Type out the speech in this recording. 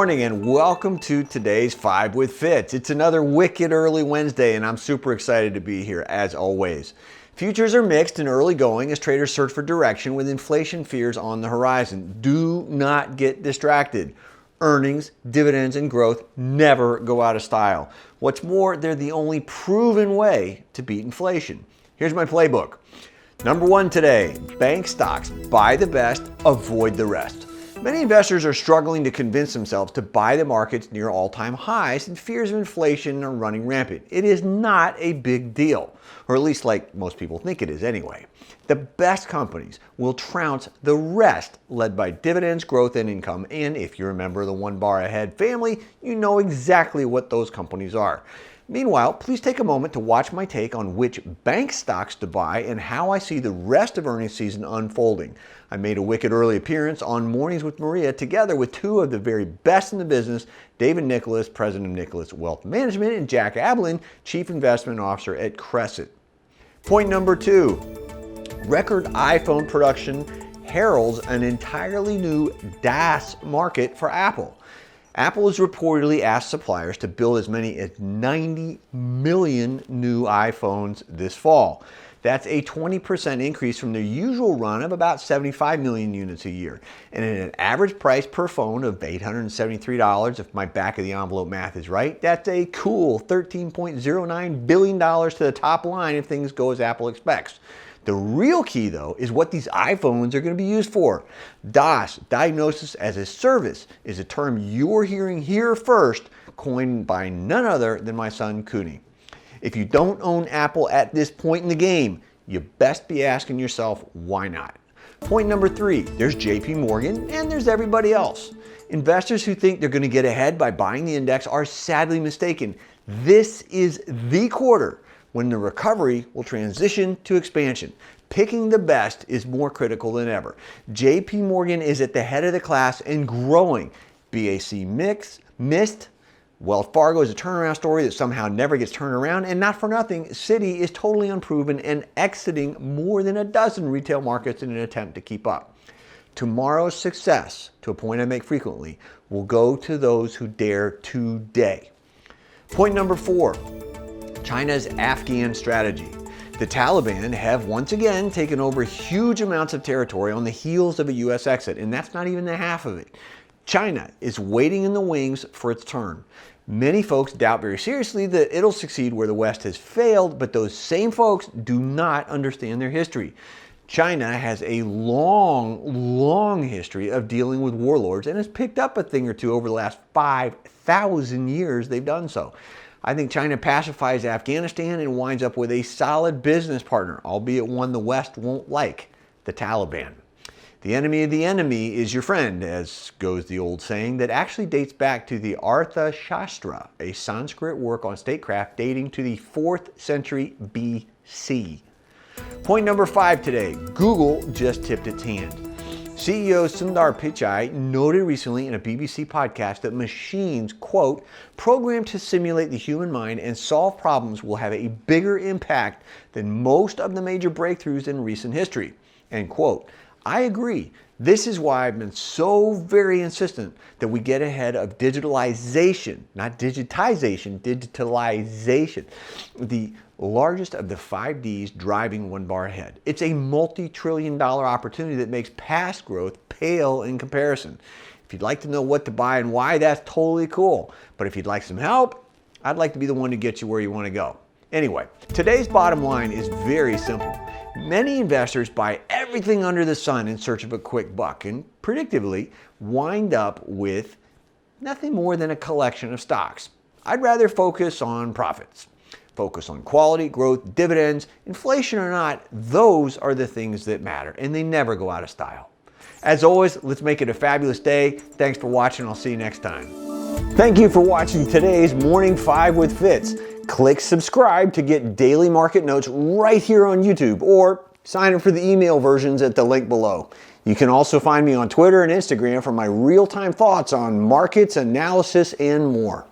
morning and welcome to today's 5 with Fitz. It's another wicked early Wednesday and I'm super excited to be here as always. Futures are mixed and early going as traders search for direction with inflation fears on the horizon. Do not get distracted. Earnings, dividends, and growth never go out of style. What's more, they're the only proven way to beat inflation. Here's my playbook. Number 1 today, bank stocks. Buy the best, avoid the rest. Many investors are struggling to convince themselves to buy the markets near all-time highs and fears of inflation are running rampant. It is not a big deal, or at least like most people think it is anyway. The best companies will trounce the rest, led by dividends, growth, and income. And if you're a member of the One Bar Ahead family, you know exactly what those companies are. Meanwhile, please take a moment to watch my take on which bank stocks to buy and how I see the rest of earnings season unfolding. I made a wicked early appearance on Mornings with Maria together with two of the very best in the business, David Nicholas, President of Nicholas Wealth Management, and Jack Ablin, Chief Investment Officer at Crescent. Point number 2, record iPhone production heralds an entirely new DaaS market for Apple. Apple has reportedly asked suppliers to build as many as 90 million new iPhones this fall. That's a 20% increase from their usual run of about 75 million units a year. And at an average price per phone of $873, if my back of the envelope math is right, that's a cool $13.09 billion to the top line if things go as Apple expects. The real key, though, is what these iPhones are going to be used for. DaaS, Diagnosis as a Service, is a term you're hearing here first, coined by none other than my son, Cooney. If you don't own Apple at this point in the game, you best be asking yourself, why not? Point number 3, there's JPMorgan and there's everybody else. Investors who think they're going to get ahead by buying the index are sadly mistaken. This is the quarter when the recovery will transition to expansion. Picking the best is more critical than ever. JPMorgan is at the head of the class and growing. BAC missed. Wells Fargo is a turnaround story that somehow never gets turned around, and not for nothing, Citi is totally unproven and exiting more than a dozen retail markets in an attempt to keep up. Tomorrow's success, to a point I make frequently, will go to those who dare today. Point number 4. China's Afghan strategy. The Taliban have once again taken over huge amounts of territory on the heels of a U.S. exit, and that's not even the half of it. China is waiting in the wings for its turn. Many folks doubt very seriously that it'll succeed where the West has failed, but those same folks do not understand their history. China has a long history of dealing with warlords and has picked up a thing or two over the last 5,000 years they've done so. I think China pacifies Afghanistan and winds up with a solid business partner, albeit one the West won't like, the Taliban. The enemy of the enemy is your friend, as goes the old saying that actually dates back to the Artha Shastra, a Sanskrit work on statecraft dating to the 4th century BC. Point number 5 today, Google just tipped its hand. CEO Sundar Pichai noted recently in a BBC podcast that machines, quote, programmed to simulate the human mind and solve problems will have a bigger impact than most of the major breakthroughs in recent history, end quote. I agree. This is why I've been so very insistent that we get ahead of digitalization, not digitization, digitalization. The largest of the 5 Ds driving One Bar Ahead. It's a multi-trillion-dollar opportunity that makes past growth pale in comparison. If you'd like to know what to buy and why, that's totally cool. But if you'd like some help, I'd like to be the one to get you where you want to go. Anyway, today's bottom line is very simple. Many investors buy everything under the sun in search of a quick buck and predictably wind up with nothing more than a collection of stocks. I'd rather focus on profits. Focus on quality, growth, dividends, inflation or not, those are the things that matter and they never go out of style. As always, let's make it a fabulous day. Thanks for watching. I'll see you next time. Thank you for watching today's Morning 5 with Fitz. Click subscribe to get daily market notes right here on YouTube or sign up for the email versions at the link below. You can also find me on Twitter and Instagram for my real-time thoughts on markets, analysis, and more.